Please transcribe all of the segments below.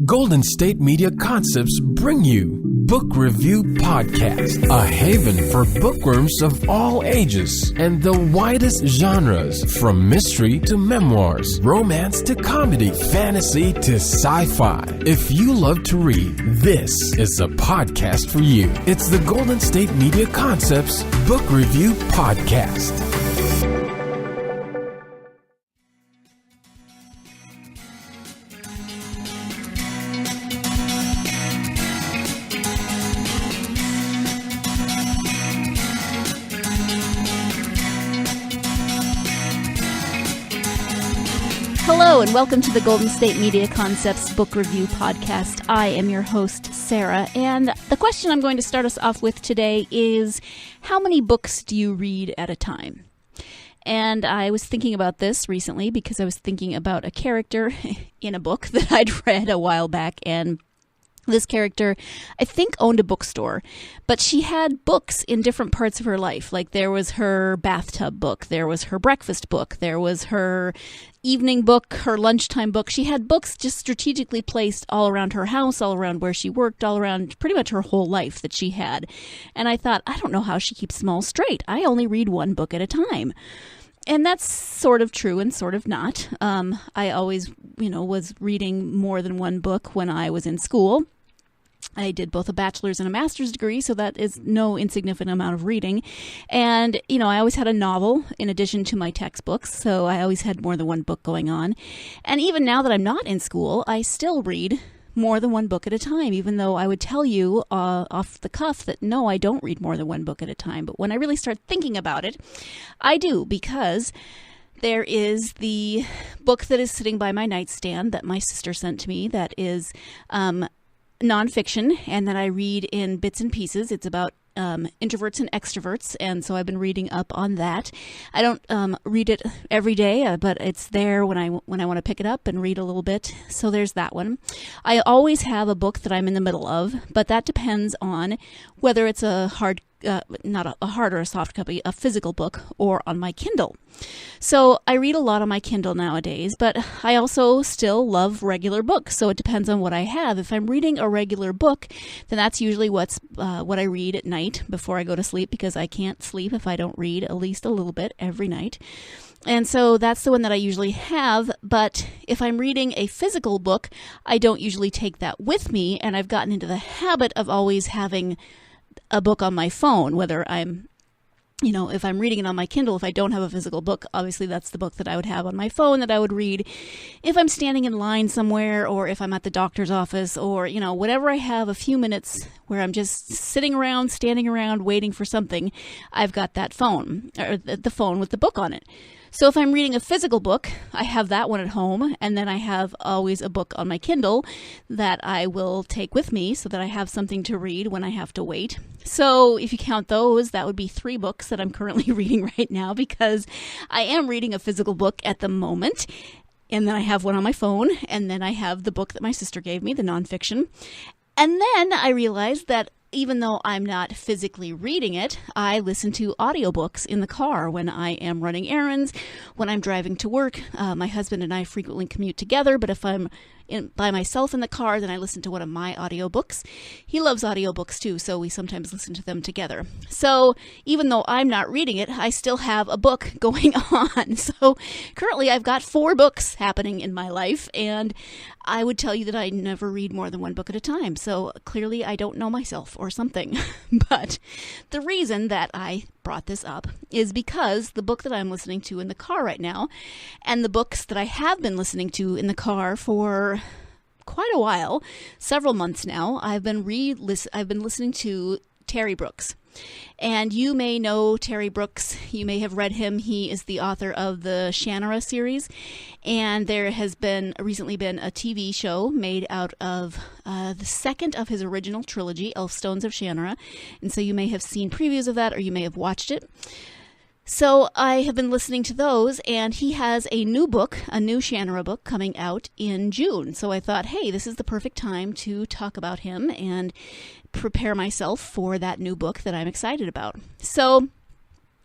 Golden State Media Concepts bring you Book Review Podcast, a haven for bookworms of all ages and the widest genres, from mystery to memoirs, romance to comedy, fantasy to sci-fi. If you love to read, this is a podcast for you. It's the Golden State Media Concepts Book Review Podcast. Hello and welcome to the Golden State Media Concepts Book Review Podcast. I am your host, Sarah, and the question I'm going to start us off with today is, how many books do you read at a time? And I was thinking about this recently because I was thinking about a character in a book that I'd read a while back, and this character, I think, owned a bookstore, but she had books in different parts of her life. Like, there was her bathtub book, there was her breakfast book, there was her evening book, her lunchtime book. She had books just strategically placed all around her house, all around where she worked, all around pretty much her whole life that she had. And I thought, I don't know how she keeps them all straight. I only read one book at a time. And that's sort of true and sort of not. I always, was reading more than one book when I was in school. I did both a bachelor's and a master's degree, so that is no insignificant amount of reading. And, I always had a novel in addition to my textbooks, so I always had more than one book going on. And even now that I'm not in school, I still read more than one book at a time, even though I would tell you off the cuff that no, I don't read more than one book at a time. But when I really start thinking about it, I do, because there is the book that is sitting by my nightstand that my sister sent to me that is nonfiction, and that I read in bits and pieces. It's about introverts and extroverts, and so I've been reading up on that. I don't read it every day, but it's there when I want to pick it up and read a little bit. So there's that one. I always have a book that I'm in the middle of, but that depends on whether it's a hard not a hard or a soft copy, a physical book, or on my Kindle. So I read a lot on my Kindle nowadays, but I also still love regular books, so it depends on what I have. If I'm reading a regular book, then that's usually what I read at night before I go to sleep, because I can't sleep if I don't read at least a little bit every night. And so that's the one that I usually have, but if I'm reading a physical book, I don't usually take that with me, and I've gotten into the habit of always having a book on my phone, whether I'm, if I'm reading it on my Kindle, if I don't have a physical book, obviously that's the book that I would have on my phone that I would read if I'm standing in line somewhere, or if I'm at the doctor's office, or, whatever I have a few minutes where I'm just sitting around, standing around, waiting for something, I've got that phone, or the phone with the book on it. So if I'm reading a physical book, I have that one at home, and then I have always a book on my Kindle that I will take with me so that I have something to read when I have to wait. So if you count those, that would be 3 books that I'm currently reading right now, because I am reading a physical book at the moment, and then I have one on my phone, and then I have the book that my sister gave me, the nonfiction. And then I realized that even though I'm not physically reading it, I listen to audiobooks in the car when I am running errands, when I'm driving to work. My husband and I frequently commute together, but if I'm by myself in the car, then I listen to one of my audiobooks. He loves audiobooks too, so we sometimes listen to them together. So even though I'm not reading it, I still have a book going on. So currently I've got 4 books happening in my life, and I would tell you that I never read more than one book at a time. So clearly I don't know myself or something. But the reason that I brought this up is because the book that I'm listening to in the car right now, and the books that I have been listening to in the car for quite a while, several months now, I've been listening to Terry Brooks. And you may know Terry Brooks. You may have read him. He is the author of the Shannara series. And there has recently been a TV show made out of the second of his original trilogy, Elfstones of Shannara. And so you may have seen previews of that, or you may have watched it. So I have been listening to those, and he has a new book, a new Shannara book, coming out in June. So I thought, hey, this is the perfect time to talk about him and prepare myself for that new book that I'm excited about. So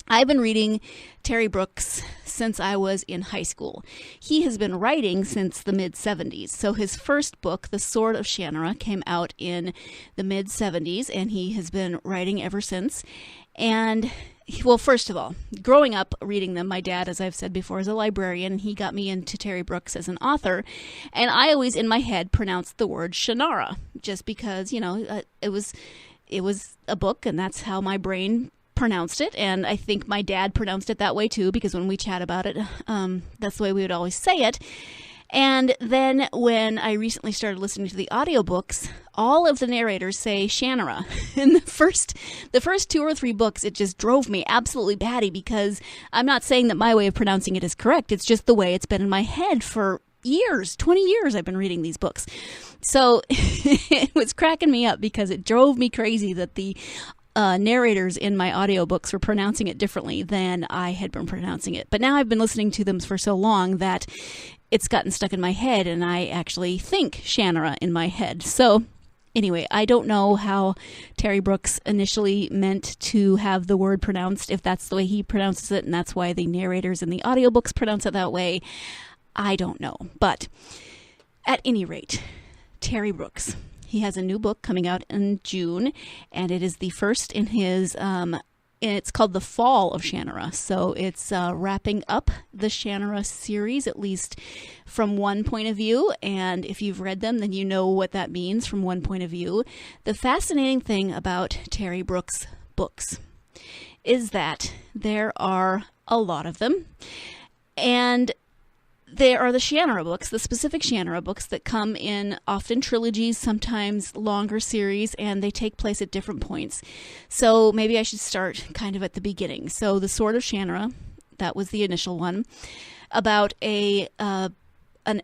I've been reading Terry Brooks since I was in high school. He has been writing since the mid-70s. So his first book, The Sword of Shannara, came out in the mid-70s, and he has been writing ever since. And, well, first of all, growing up reading them, my dad, as I've said before, is a librarian. He got me into Terry Brooks as an author, and I always, in my head, pronounced the word Shannara, just because, it was a book, and that's how my brain pronounced it, and I think my dad pronounced it that way too, because when we chat about it, that's the way we would always say it. And then when I recently started listening to the audiobooks, all of the narrators say Shannara. In the first 2 or 3 books, it just drove me absolutely batty, because I'm not saying that my way of pronouncing it is correct. It's just the way it's been in my head for years, 20 years I've been reading these books. So it was cracking me up, because it drove me crazy that the narrators in my audiobooks were pronouncing it differently than I had been pronouncing it. But now I've been listening to them for so long that it's gotten stuck in my head, and I actually think Shannara in my head. So anyway, I don't know how Terry Brooks initially meant to have the word pronounced, if that's the way he pronounces it, and that's why the narrators in the audiobooks pronounce it that way. I don't know. But at any rate, Terry Brooks. He has a new book coming out in June, and it is the first in his, it's called The Fall of Shannara. So it's wrapping up the Shannara series, at least from one point of view. And if you've read them, then you know what that means from one point of view. The fascinating thing about Terry Brooks' books is that there are a lot of them. And there are the Shannara books, the specific Shannara books that come in often trilogies, sometimes longer series, and they take place at different points. So maybe I should start kind of at the beginning. So The Sword of Shannara, that was the initial one, about an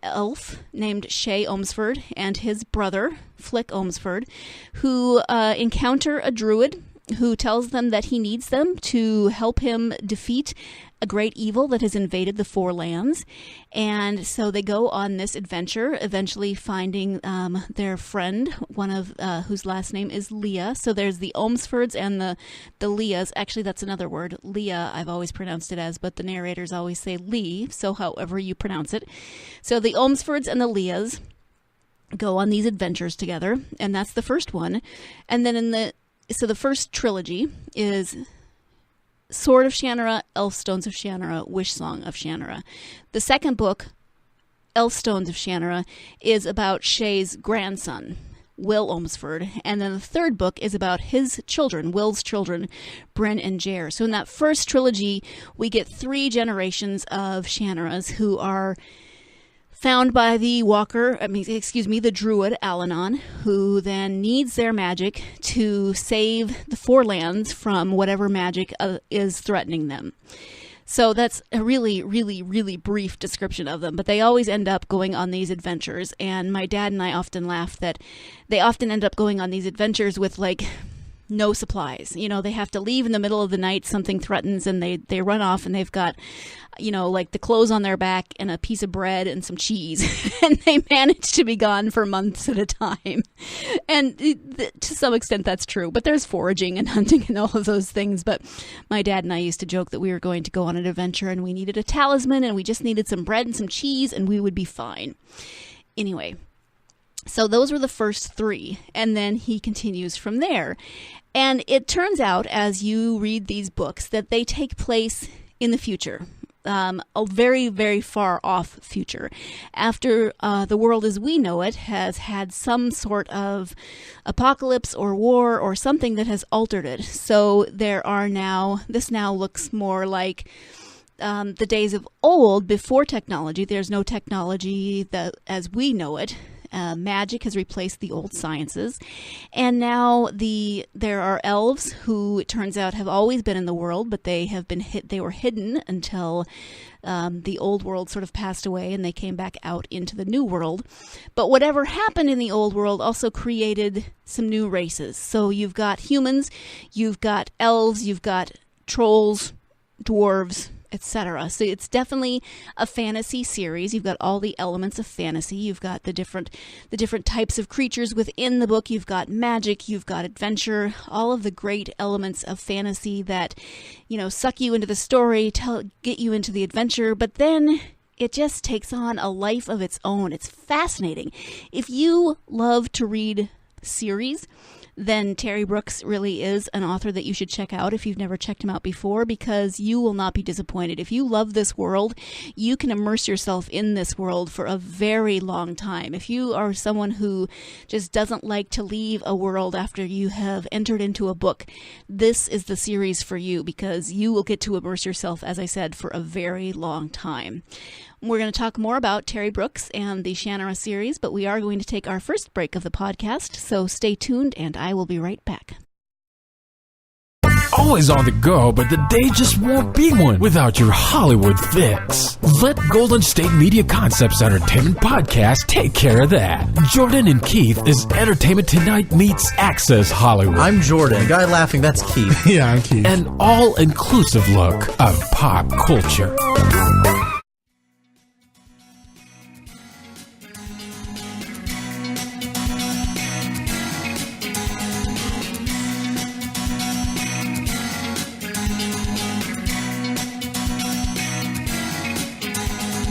elf named Shay Ohmsford and his brother, Flick Ohmsford, who encounter a druid who tells them that he needs them to help him defeat a great evil that has invaded the Four Lands. And so they go on this adventure, eventually finding their friend, one of whose last name is Leah. So there's the Ohmsfords and the Leahs. Actually, that's another word. Leah, I've always pronounced it as, but the narrators always say Lee, so however you pronounce it. So the Ohmsfords and the Leahs go on these adventures together, and that's the first one. And then so the first trilogy is Sword of Shannara, Elfstones of Shannara, Wish Song of Shannara. The second book, Elfstones of Shannara, is about Shay's grandson, Will Ohmsford. And then the third book is about his children, Will's children, Bryn and Jer. So in that first trilogy, we get 3 generations of Shannaras who are found by the the druid Alanon, who then needs their magic to save the Four Lands from whatever magic is threatening them. So that's a really, really, really brief description of them, but they always end up going on these adventures, and my dad and I often laugh that they often end up going on these adventures with, like, no supplies. They have to leave in the middle of the night, something threatens, and they run off, and they've got, like the clothes on their back and a piece of bread and some cheese, and they manage to be gone for months at a time. And to some extent that's true, but there's foraging and hunting and all of those things. But my dad and I used to joke that we were going to go on an adventure and we needed a talisman and we just needed some bread and some cheese and we would be fine. Anyway, so those were the first 3, and then he continues from there. And it turns out, as you read these books, that they take place in the future, a very, very far off future, after the world as we know it has had some sort of apocalypse or war or something that has altered it. So this now looks more like the days of old before technology. There's no technology that as we know it. Magic has replaced the old sciences, and now there are elves who, it turns out, have always been in the world, but they were hidden until the old world sort of passed away, and they came back out into the new world. But whatever happened in the old world also created some new races. So you've got humans, you've got elves, you've got trolls, dwarves, etc. So it's definitely a fantasy series. You've got all the elements of fantasy. You've got the different types of creatures within the book. You've got magic. You've got adventure. All of the great elements of fantasy that, suck you into the story, get you into the adventure. But then it just takes on a life of its own. It's fascinating. If you love to read series, then Terry Brooks really is an author that you should check out if you've never checked him out before, because you will not be disappointed. If you love this world, you can immerse yourself in this world for a very long time. If you are someone who just doesn't like to leave a world after you have entered into a book, this is the series for you, because you will get to immerse yourself, as I said, for a very long time. We're going to talk more about Terry Brooks and the Shannara series, but we are going to take our first break of the podcast, so stay tuned and I will be right back. Always on the go, but the day just won't be one without your Hollywood fix. Let Golden State Media Concepts Entertainment Podcast take care of that. Jordan and Keith is Entertainment Tonight meets Access Hollywood. I'm Jordan. The guy laughing, that's Keith. Yeah, I'm Keith. An all-inclusive look of pop culture.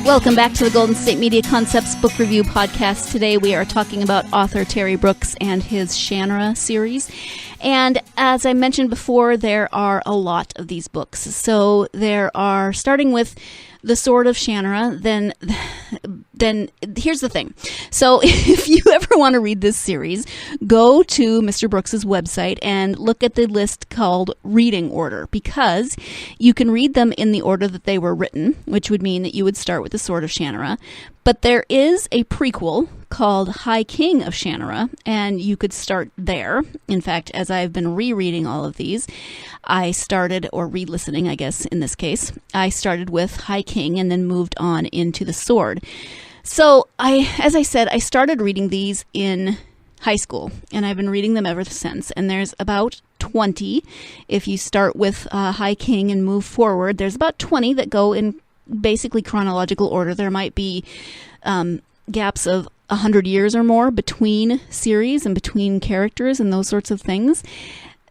Welcome back to the Golden State Media Concepts Book Review Podcast. Today we are talking about author Terry Brooks and his Shannara series. And as I mentioned before, there are a lot of these books. So there are, starting with The Sword of Shannara, then here's the thing. So if you ever want to read this series, go to Mr. Brooks's website and look at the list called Reading Order, because you can read them in the order that they were written, which would mean that you would start with The Sword of Shannara. But there is a prequel called High King of Shannara, and you could start there. In fact, as I've been rereading all of these, I started, or re-listening, I guess, in this case, I started with High King and then moved on into The Sword. So, as I said, I started reading these in high school, and I've been reading them ever since, and there's about 20. If you start with High King and move forward, there's about 20 that go in basically chronological order. There might be gaps of 100 years or more between series and between characters and those sorts of things.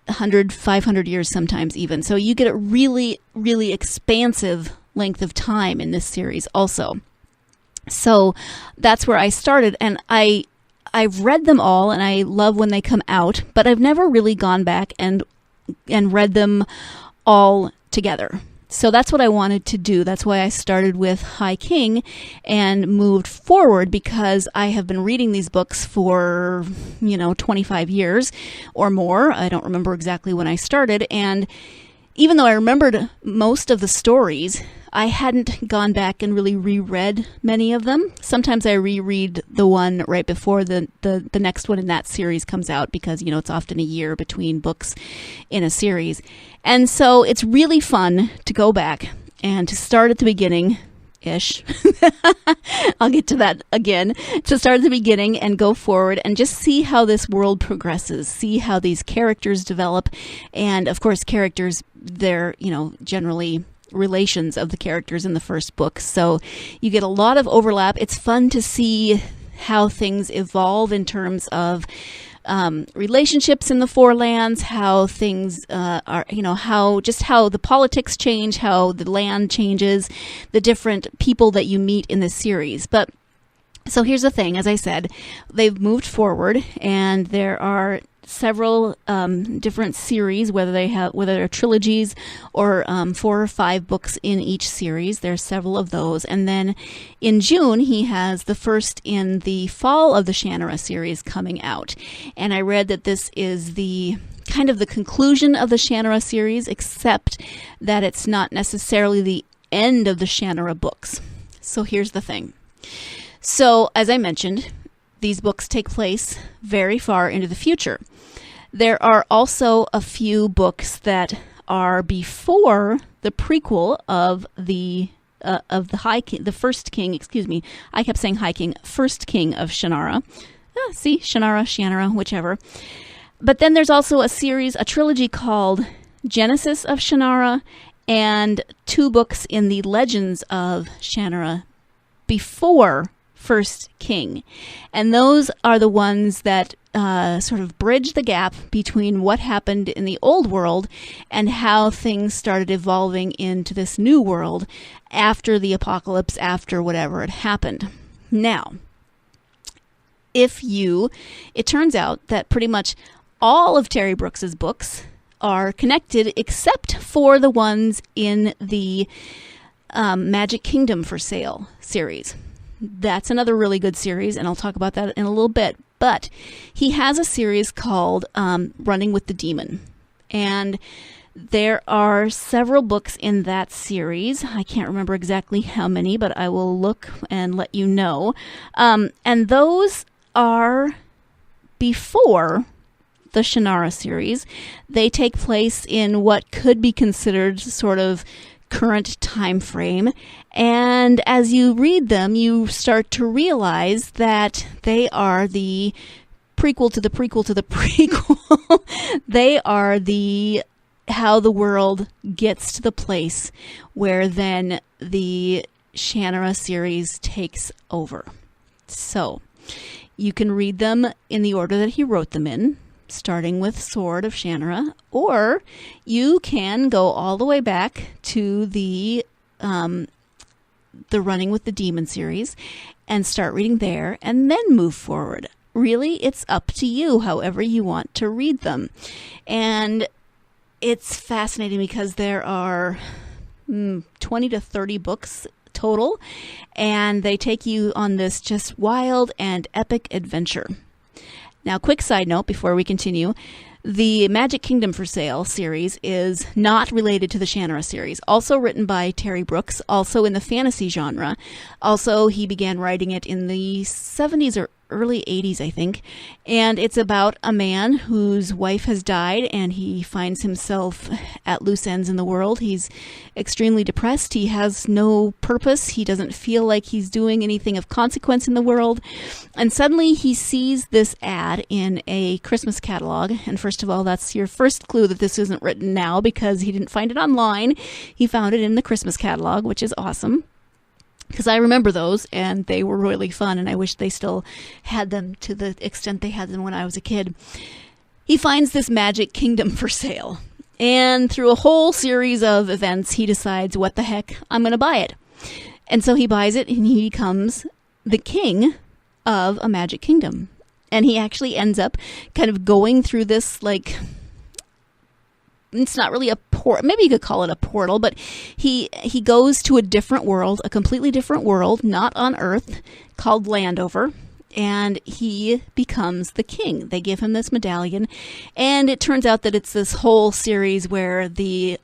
100, 500 years sometimes even. So you get a really, really expansive length of time in this series also. So that's where I started, and I've read them all, and I love when they come out, but I've never really gone back and read them all together. So that's what I wanted to do. That's why I started with High King and moved forward, because I have been reading these books for, 25 years or more. I don't remember exactly when I started. And even though I remembered most of the stories, I hadn't gone back and really reread many of them. Sometimes I reread the one right before the next one in that series comes out, because, it's often a year between books in a series. And so it's really fun to go back and to start at the beginning-ish. I'll get to that again. To start at the beginning and go forward and just see how this world progresses, see how these characters develop. And, of course, characters, they're, generally relations of the characters in the first book. So you get a lot of overlap. It's fun to see how things evolve in terms of relationships in the Four Lands, how things are, how the politics change, how the land changes, the different people that you meet in this series. But so here's the thing, as I said, they've moved forward, and there are several different series, whether they're trilogies or 4 or 5 books in each series. There's several of those. And then in June, he has the first in the Fall of the Shannara series coming out. And I read that this is the kind of the conclusion of the Shannara series, except that it's not necessarily the end of the Shannara books. So here's the thing. So, as I mentioned, these books take place very far into the future. There are also a few books that are before the prequel of the High King, the first king. Excuse me, I kept saying High King, first king of Shannara. Shannara, whichever. But then there's also a trilogy called Genesis of Shannara and 2 books in the Legends of Shannara before First King. And those are the ones that sort of bridge the gap between what happened in the old world and how things started evolving into this new world after the apocalypse, after whatever had happened. Now, it turns out that pretty much all of Terry Brooks's books are connected except for the ones in the Magic Kingdom for Sale series. That's another really good series, and I'll talk about that in a little bit. But he has a series called Running with the Demon. And there are several books in that series. I can't remember exactly how many, but I will look and let you know. And those are before the Shannara series. They take place in what could be considered sort of current time frame, and as you read them, you start to realize that they are the prequel to the prequel to the prequel. They are how the world gets to the place where then the Shannara series takes over. So you can read them in the order that he wrote them in, starting with Sword of Shannara, or you can go all the way back to the Running with the Demon series and start reading there and then move forward. Really, it's up to you, however you want to read them. And it's fascinating because there are 20 to 30 books total, and they take you on this just wild and epic adventure. Now, quick side note before we continue. The Magic Kingdom for Sale series is not related to the Shannara series. Also written by Terry Brooks, also in the fantasy genre. Also, he began writing it in the 70s or early 80s, I think. And it's about a man whose wife has died and he finds himself at loose ends in the world. He's extremely depressed. He has no purpose. He doesn't feel like he's doing anything of consequence in the world. And suddenly he sees this ad in a Christmas catalog. And first of all, that's your first clue that this isn't written now, because he didn't find it online. He found it in the Christmas catalog, which is awesome, because I remember those, and they were really fun, and I wish they still had them to the extent they had them when I was a kid. He finds this Magic Kingdom for sale, and through a whole series of events, he decides, what the heck, I'm going to buy it. And so he buys it, and he becomes the king of a Magic Kingdom. And he actually ends up kind of going through this, like, it's not really a port, maybe you could call it a portal, but he goes to a different world, a completely different world, not on Earth, called Landover, and he becomes the king. They give him this medallion, and it turns out that it's this whole series where the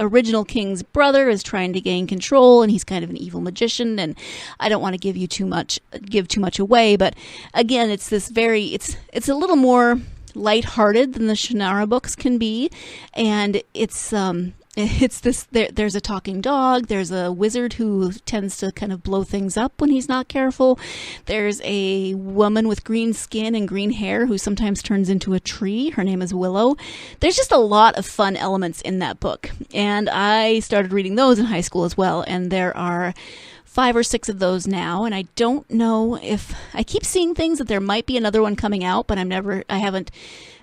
original king's brother is trying to gain control, and he's kind of an evil magician, and I don't want to give too much away, but again, it's this it's a little more lighthearted than the Shannara books can be, and it's this, there's a talking dog, there's a wizard who tends to kind of blow things up when he's not careful, there's a woman with green skin and green hair who sometimes turns into a tree, her name is Willow. There's just a lot of fun elements in that book, and I started reading those in high school as well, and there are 5 or 6 of those now, and I don't know if I keep seeing things that there might be another one coming out, but I haven't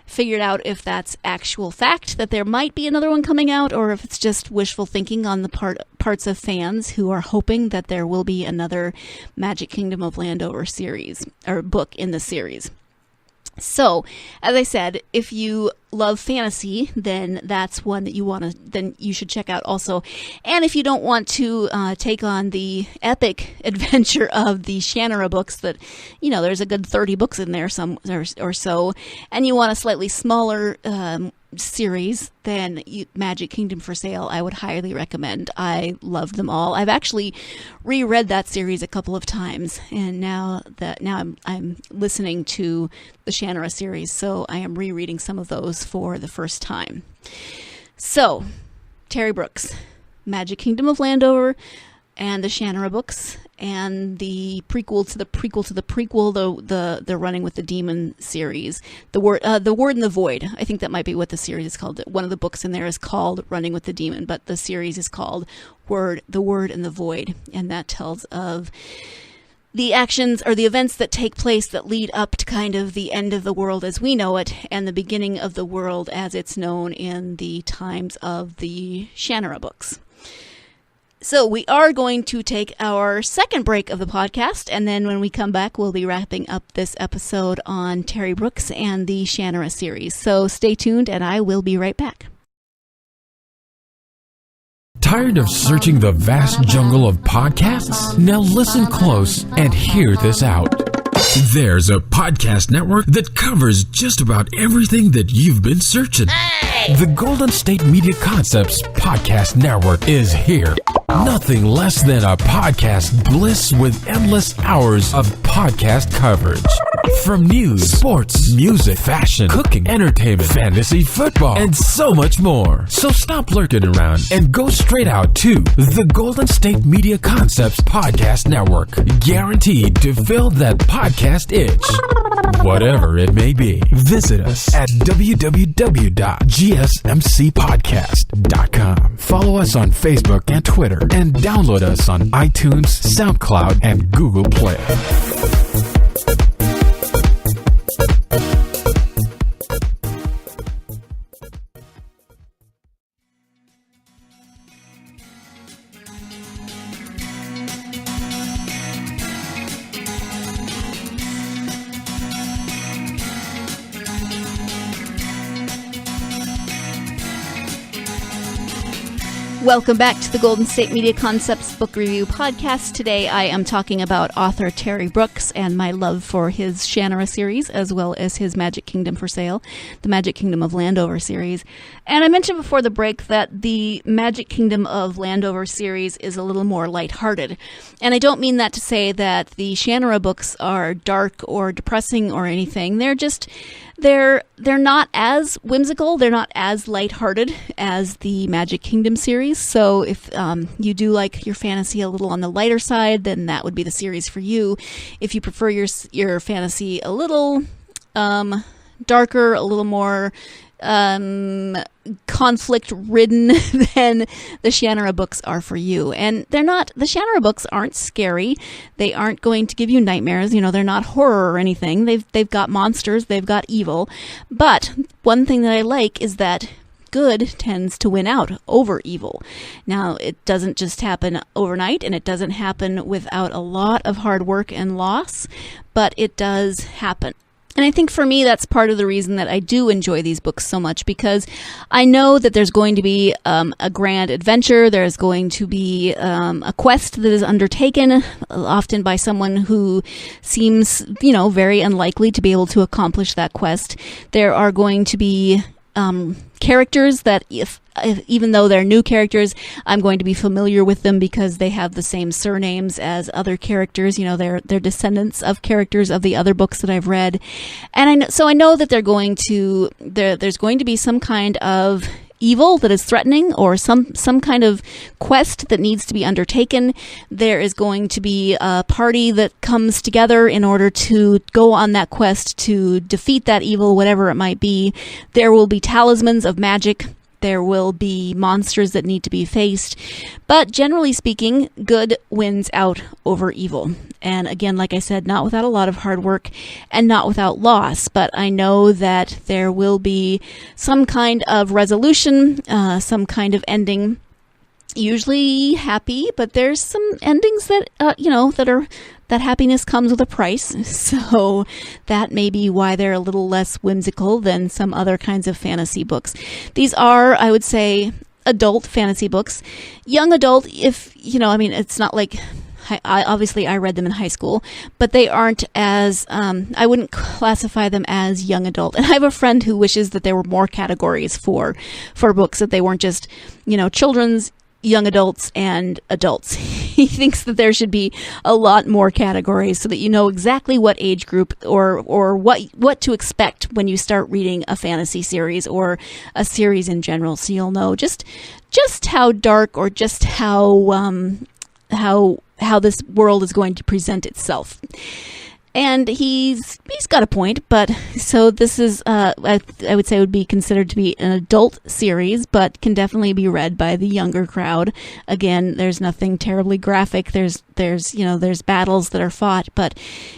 figured out if that's actual fact that there might be another one coming out, or if it's just wishful thinking on the parts of fans who are hoping that there will be another Magic Kingdom of Landover series or book in the series. So, as I said, if you love fantasy, then that's one that then you should check out also. And if you don't want to take on the epic adventure of the Shannara books that, there's a good 30 books in there or so, and you want a slightly smaller series, then Magic Kingdom for Sale, I would highly recommend. I loved them all. I've actually reread that series a couple of times, and now I'm listening to the Shannara series, so I am rereading some of those for the first time. So, Terry Brooks, Magic Kingdom of Landover, and the Shannara books, and the prequel to the prequel to the prequel, the Running with the Demon series, the Word and the Void. I think that might be what the series is called. One of the books in there is called Running with the Demon, but the series is called The Word and the Void, and that tells of the actions or the events that take place that lead up to kind of the end of the world as we know it, and the beginning of the world as it's known in the times of the Shannara books. So we are going to take our second break of the podcast, and then when we come back, we'll be wrapping up this episode on Terry Brooks and the Shannara series. So stay tuned, and I will be right back. Tired of searching the vast jungle of podcasts? Now listen close and hear this out. There's a podcast network that covers just about everything that you've been searching. Hey! The Golden State Media Concepts Podcast Network is here. Nothing less than a podcast bliss with endless hours of podcast coverage. From news, sports, music, fashion, cooking, entertainment, fantasy, football, and so much more. So stop lurking around and go straight out to the Golden State Media Concepts Podcast Network. Guaranteed to fill that podcast itch. Whatever it may be. Visit us at www.gsmcpodcast.com. Follow us on Facebook and Twitter, and download us on iTunes, SoundCloud, and Google Play. Welcome back to the Golden State Media Concepts Book Review Podcast. Today I am talking about author Terry Brooks and my love for his Shannara series, as well as his Magic Kingdom for Sale, the Magic Kingdom of Landover series. And I mentioned before the break that the Magic Kingdom of Landover series is a little more lighthearted. And I don't mean that to say that the Shannara books are dark or depressing or anything. They're not as whimsical, they're not as lighthearted as the Magic Kingdom series. So if you do like your fantasy a little on the lighter side, then that would be the series for you. If you prefer your fantasy a little darker, a little more conflict-ridden, then the Shannara books are for you. And the Shannara books aren't scary. They aren't going to give you nightmares. They're not horror or anything. They've got monsters, they've got evil. But one thing that I like is that good tends to win out over evil. Now, it doesn't just happen overnight, and it doesn't happen without a lot of hard work and loss, but it does happen. And I think for me, that's part of the reason that I do enjoy these books so much, because I know that there's going to be a grand adventure. There's going to be a quest that is undertaken, often by someone who seems, very unlikely to be able to accomplish that quest. There are going to be characters that even though they're new characters, I'm going to be familiar with them because they have the same surnames as other characters. They're descendants of characters of the other books that I've read. And I know that there's going to be some kind of evil that is threatening, or some kind of quest that needs to be undertaken. There is going to be a party that comes together in order to go on that quest to defeat that evil, whatever it might be. There will be talismans of magic. There will be monsters that need to be faced. But generally speaking, good wins out over evil. And again, like I said, not without a lot of hard work and not without loss. But I know that there will be some kind of resolution, some kind of ending. Usually happy, but there's some endings that, that happiness comes with a price. So that may be why they're a little less whimsical than some other kinds of fantasy books. These are, I would say, adult fantasy books. Young adult, it's not like, I read them in high school, but they aren't as, I wouldn't classify them as young adult. And I have a friend who wishes that there were more categories for books, that they weren't just, children's, young adults, and adults. He thinks that there should be a lot more categories so that you know exactly what age group or what to expect when you start reading a fantasy series or a series in general. So you'll know just how dark or just how this world is going to present itself. And he's got a point, but so this is, I would say would be considered to be an adult series, but can definitely be read by the younger crowd. Again, there's nothing terribly graphic. There's battles that are fought, but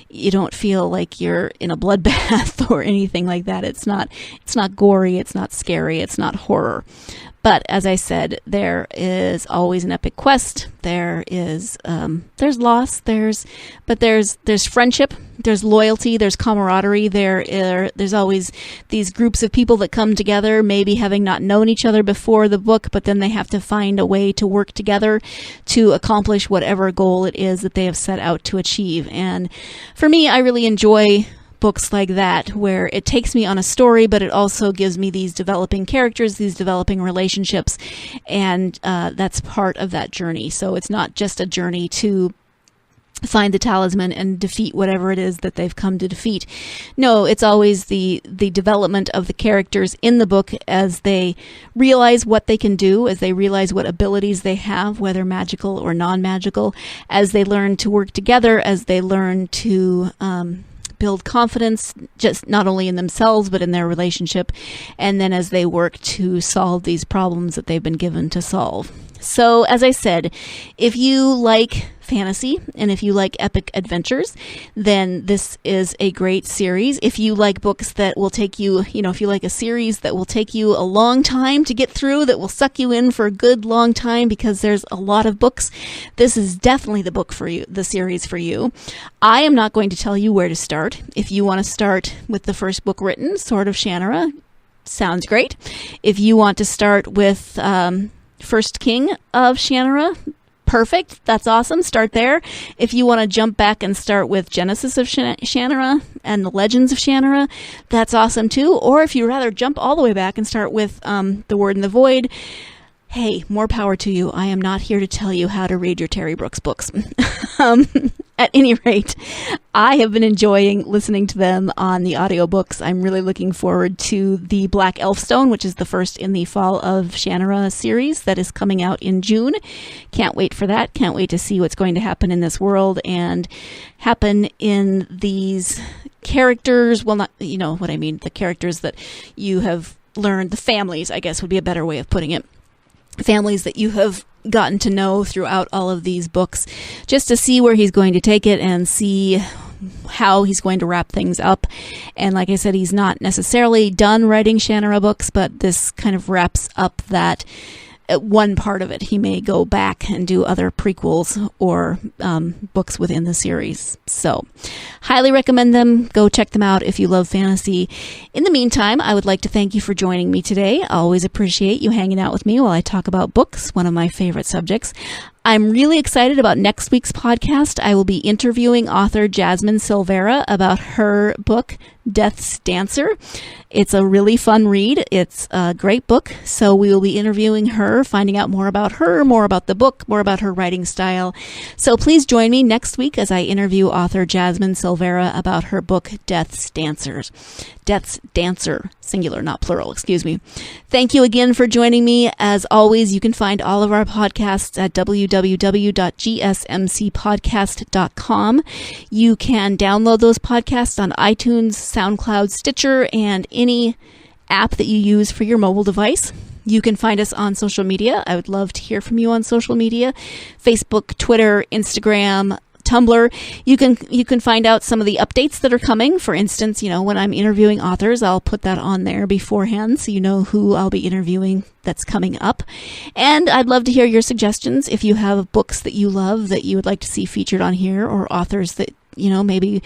you don't feel like you're in a bloodbath or anything like that. It's not gory. It's not scary. It's not horror. But as I said, there is always an epic quest. There is there's loss. There's friendship. There's loyalty. There's camaraderie. There's always these groups of people that come together, maybe having not known each other before the book, but then they have to find a way to work together to accomplish whatever goal it is that they have set out to achieve. And for me, I really enjoy books like that, where it takes me on a story, but it also gives me these developing characters, these developing relationships, and that's part of that journey. So it's not just a journey to find the talisman and defeat whatever it is that they've come to defeat. No, it's always the development of the characters in the book as they realize what they can do, as they realize what abilities they have, whether magical or non-magical, as they learn to work together, as they learn to build confidence, just not only in themselves, but in their relationship, and then as they work to solve these problems that they've been given to solve. So, as I said, if you like fantasy and if you like epic adventures, then this is a great series. If you like books that will take you, if you like a series that will take you a long time to get through, that will suck you in for a good long time because there's a lot of books, this is definitely the book for you, the series for you. I am not going to tell you where to start. If you want to start with the first book written, Sword of Shannara, sounds great. If you want to start with First King of Shannara, perfect. That's awesome. Start there. If you want to jump back and start with Genesis of Shannara and the Legends of Shannara, that's awesome too. Or if you rather jump all the way back and start with The Word and the Void, hey, more power to you. I am not here to tell you how to read your Terry Brooks books. At any rate, I have been enjoying listening to them on the audiobooks. I'm really looking forward to the Black Elfstone, which is the first in the Fall of Shannara series that is coming out in June. Can't wait for that. Can't wait to see what's going to happen in this world and happen in these characters. Well, not, you know what I mean, the characters that you have learned, the families, I guess would be a better way of putting it. Families that you have gotten to know throughout all of these books, just to see where he's going to take it and see how he's going to wrap things up. And like I said, he's not necessarily done writing Shannara books, but this kind of wraps up that one part of it. He may go back and do other prequels or books within the series. So, highly recommend them. Go check them out if you love fantasy. In the meantime, I would like to thank you for joining me today. I always appreciate you hanging out with me while I talk about books, one of my favorite subjects. I'm really excited about next week's podcast. I will be interviewing author Jasmine Silvera about her book, Death's Dancer. It's a really fun read. It's a great book. So we will be interviewing her, finding out more about her, more about the book, more about her writing style. So please join me next week as I interview author Jasmine Silvera about her book, Death's Dancers. Death's Dancer, singular, not plural, excuse me. Thank you again for joining me. As always, you can find all of our podcasts at www.gsmcpodcast.com. You can download those podcasts on iTunes, SoundCloud, Stitcher, and any app that you use for your mobile device. You can find us on social media. I would love to hear from you on social media. Facebook, Twitter, Instagram, Tumblr. You can find out some of the updates that are coming. For instance, when I'm interviewing authors, I'll put that on there beforehand so you know who I'll be interviewing that's coming up. And I'd love to hear your suggestions. If you have books that you love that you would like to see featured on here, or authors that maybe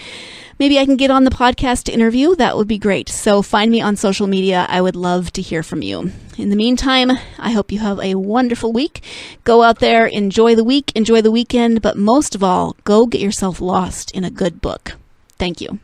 I can get on the podcast to interview, that would be great. So find me on social media. I would love to hear from you. In the meantime, I hope you have a wonderful week. Go out there, enjoy the week, enjoy the weekend, but most of all, go get yourself lost in a good book. Thank you.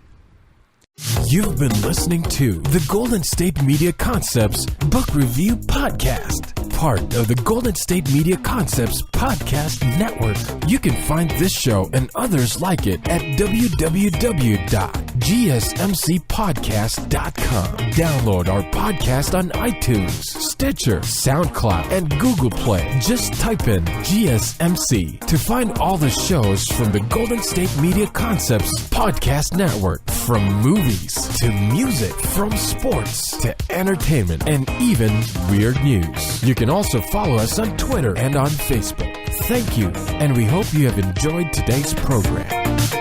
You've been listening to the Golden State Media Concepts Book Review Podcast, part of the Golden State Media Concepts Podcast Network. You can find this show and others like it at www.gsmcpodcast.com. GSMCpodcast.com. Download our podcast on iTunes, Stitcher, SoundCloud, and Google Play. Just type in GSMC to find all the shows from the Golden State Media Concepts Podcast Network. From movies to music, from sports to entertainment, and even weird news. You can also follow us on Twitter and on Facebook. Thank you, and we hope you have enjoyed today's program.